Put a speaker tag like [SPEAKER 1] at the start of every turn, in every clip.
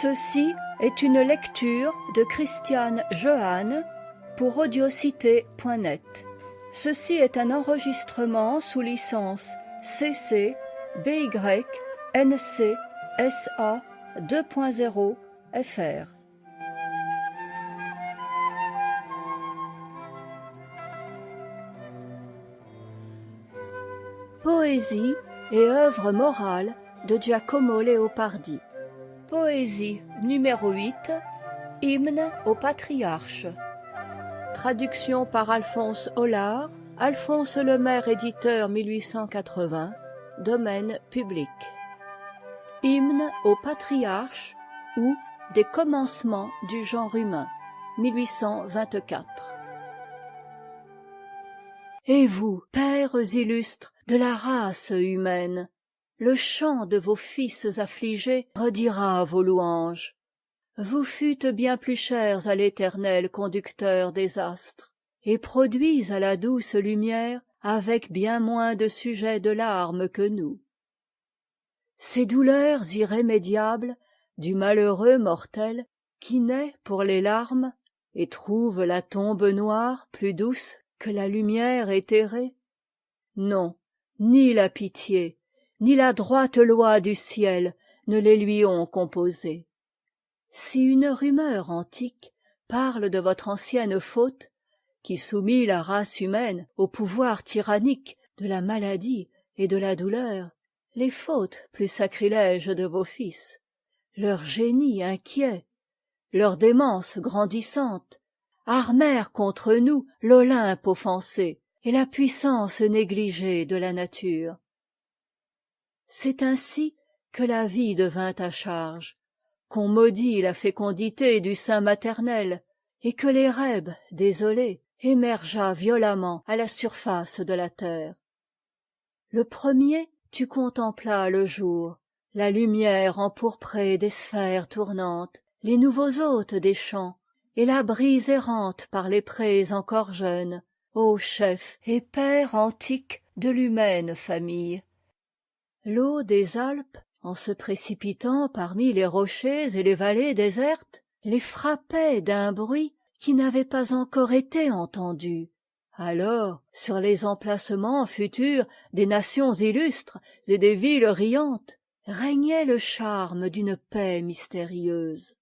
[SPEAKER 1] Ceci est une lecture de Christiane Jehanne pour audiocité.net. Ceci est un enregistrement sous licence CC BY NC SA 2.0 FR. Poésie et œuvre morale de Giacomo Leopardi. Poésie numéro 8, Hymne au patriarche. Traduction par Alphonse Hollard, Alphonse Lemaire, éditeur 1880, domaine public. Hymne au patriarche ou des commencements du genre humain, 1824. Et vous, pères illustres de la race humaine, le chant de vos fils affligés redira vos louanges. Vous fûtes bien plus chers à l'Éternel conducteur des astres, et produits à la douce lumière avec bien moins de sujets de larmes que nous. Ces douleurs irrémédiables du malheureux mortel qui naît pour les larmes et trouve la tombe noire plus douce que la lumière éthérée? Non, ni la pitié, ni la droite loi du ciel ne les lui ont composées. Si une rumeur antique parle de votre ancienne faute, qui soumit la race humaine au pouvoir tyrannique de la maladie et de la douleur, les fautes plus sacrilèges de vos fils, leur génie inquiet, leur démence grandissante, armèrent contre nous l'Olympe offensé et la puissance négligée de la nature. C'est ainsi que la vie devint à charge, qu'on maudit la fécondité du sein maternel, et que l'érèbe, désolé, émergea violemment à la surface de la terre. Le premier, tu contemplas le jour, la lumière empourprée des sphères tournantes, les nouveaux hôtes des champs, et la brise errante par les prés encore jeunes, ô chef et père antique de l'humaine famille. L'eau des Alpes, en se précipitant parmi les rochers et les vallées désertes, les frappait d'un bruit qui n'avait pas encore été entendu. Alors, sur les emplacements futurs des nations illustres et des villes riantes, régnait le charme d'une paix mystérieuse.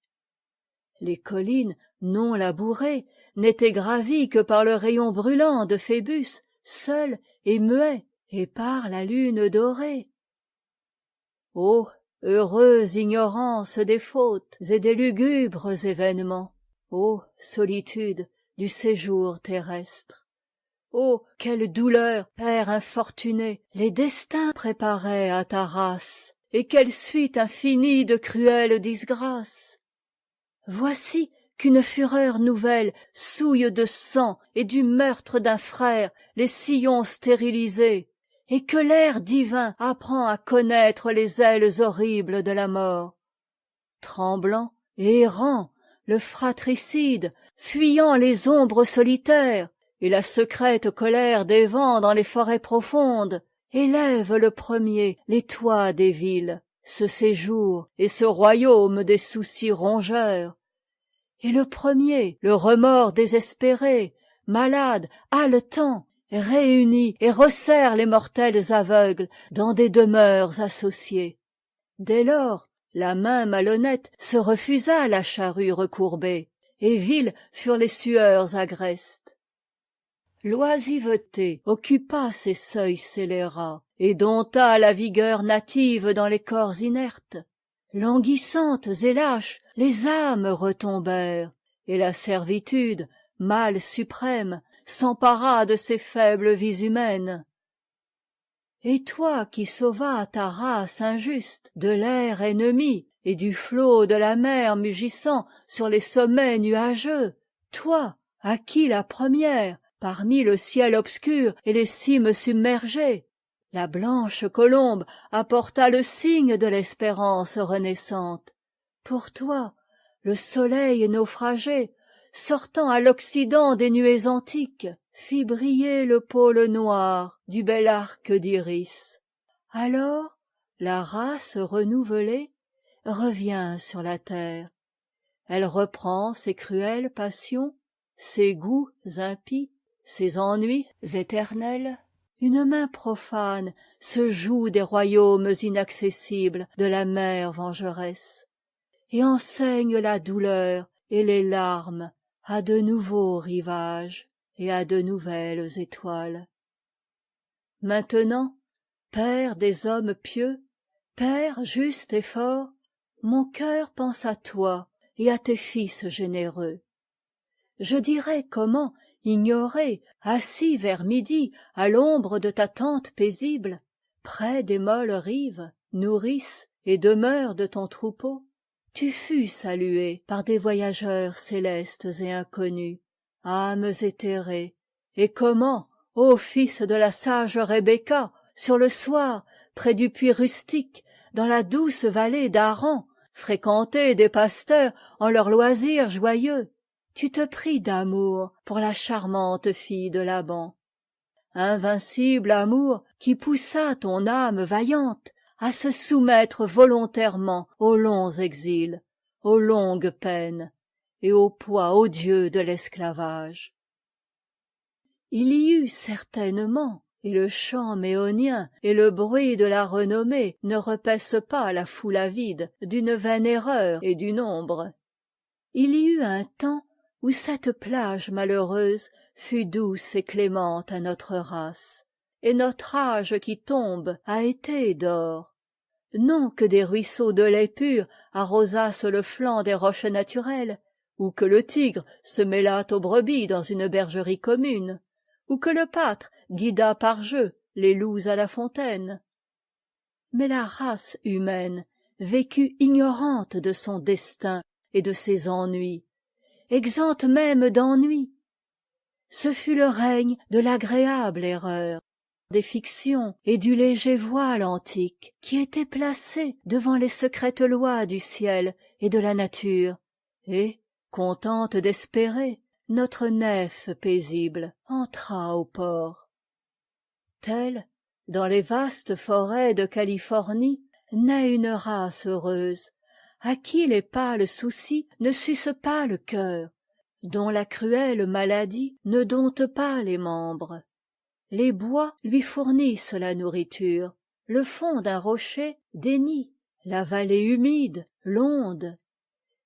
[SPEAKER 1] Les collines non labourées n'étaient gravies que par le rayon brûlant de Phébus, seul et muet, et par la lune dorée. Ô heureuse ignorance des fautes et des lugubres événements! Ô solitude du séjour terrestre! Oh, quelle douleur, père infortuné, les destins préparaient à ta race, et quelle suite infinie de cruelles disgrâces! Voici qu'une fureur nouvelle souille de sang et du meurtre d'un frère les sillons stérilisés, et que l'air divin apprend à connaître les ailes horribles de la mort. Tremblant et errant, le fratricide, fuyant les ombres solitaires et la secrète colère des vents dans les forêts profondes, élève le premier les toits des villes, ce séjour et ce royaume des soucis rongeurs. Et le premier, le remords désespéré, malade, haletant, réunit et resserre les mortels aveugles dans des demeures associées. Dès lors, la main malhonnête se refusa la charrue recourbée, et viles furent les sueurs agrestes. L'oisiveté occupa ces seuils scélérats, et dompta la vigueur native dans les corps inertes. Languissantes et lâches, les âmes retombèrent, et la servitude, mal suprême, s'empara de ces faibles vies humaines. Et toi qui sauvas ta race injuste de l'air ennemi et du flot de la mer mugissant sur les sommets nuageux, toi à qui la première, parmi le ciel obscur et les cimes submergées, la blanche colombe apporta le signe de l'espérance renaissante. Pour toi, le soleil naufragé, sortant à l'occident des nuées antiques, fit briller le pôle noir du bel arc d'iris. Alors, la race renouvelée revient sur la terre. Elle reprend ses cruelles passions, ses goûts impies, ses ennuis éternels. Une main profane se joue des royaumes inaccessibles de la mer vengeresse, et enseigne la douleur et les larmes à de nouveaux rivages et à de nouvelles étoiles. Maintenant, Père des hommes pieux, Père juste et fort, mon cœur pense à toi et à tes fils généreux. Je dirais comment ignorer, assis vers midi à l'ombre de ta tente paisible, près des molles rives, nourrice et demeure de ton troupeau, tu fus salué par des voyageurs célestes et inconnus, âmes éthérées, et comment, ô fils de la sage Rebecca, sur le soir, près du puits rustique, dans la douce vallée d'Haran, fréquentée des pasteurs en leurs loisirs joyeux, tu te pris d'amour pour la charmante fille de Laban. Invincible amour qui poussa ton âme vaillante à se soumettre volontairement aux longs exils, aux longues peines et au poids odieux de l'esclavage. Il y eut certainement, et le chant méonien et le bruit de la renommée ne repaissent pas la foule avide d'une vaine erreur et du nombre. Il y eut un temps où cette plage malheureuse fut douce et clémente à notre race, et notre âge qui tombe a été d'or. Non que des ruisseaux de lait pur arrosassent le flanc des roches naturelles, ou que le tigre se mêlât aux brebis dans une bergerie commune, ou que le pâtre guidât par jeu les loups à la fontaine. Mais la race humaine vécut ignorante de son destin et de ses ennuis, exempte même d'ennui. Ce fut le règne de l'agréable erreur, des fictions et du léger voile antique qui étaient placés devant les secrètes lois du ciel et de la nature, et, contente d'espérer, notre nef paisible entra au port. Telle, dans les vastes forêts de Californie, naît une race heureuse, à qui les pâles soucis ne sucent pas le cœur, dont la cruelle maladie ne dompte pas les membres. Les bois lui fournissent la nourriture, le fond d'un rocher des nids, la vallée humide, l'onde,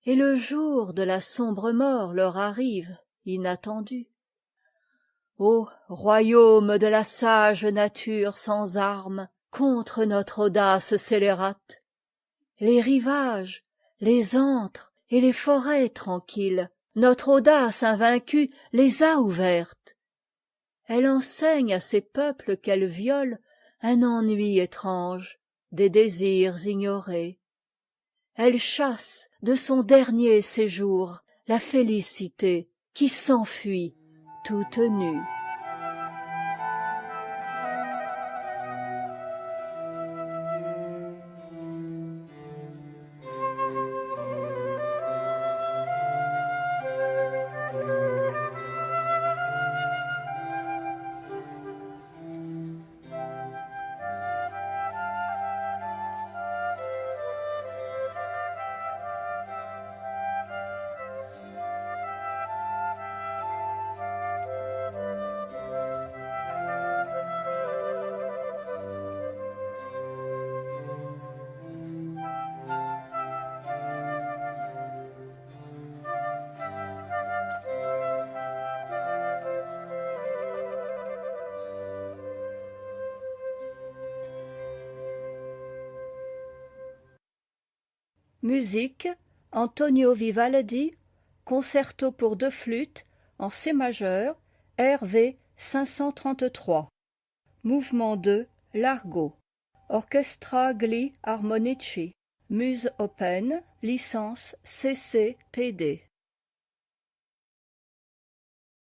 [SPEAKER 1] et le jour de la sombre mort leur arrive, inattendu. Ô royaume de la sage nature sans armes, contre notre audace scélérate, les rivages, les antres et les forêts tranquilles, notre audace invaincue les a ouvertes. Elle enseigne à ces peuples qu'elle viole un ennui étrange, des désirs ignorés. Elle chasse de son dernier séjour la félicité qui s'enfuit toute nue. Musique, Antonio Vivaldi, concerto pour deux flûtes, en C majeur, RV 533. Mouvement 2, Largo. Orchestra Gli Armonici. Muse Open, licence CC-PD.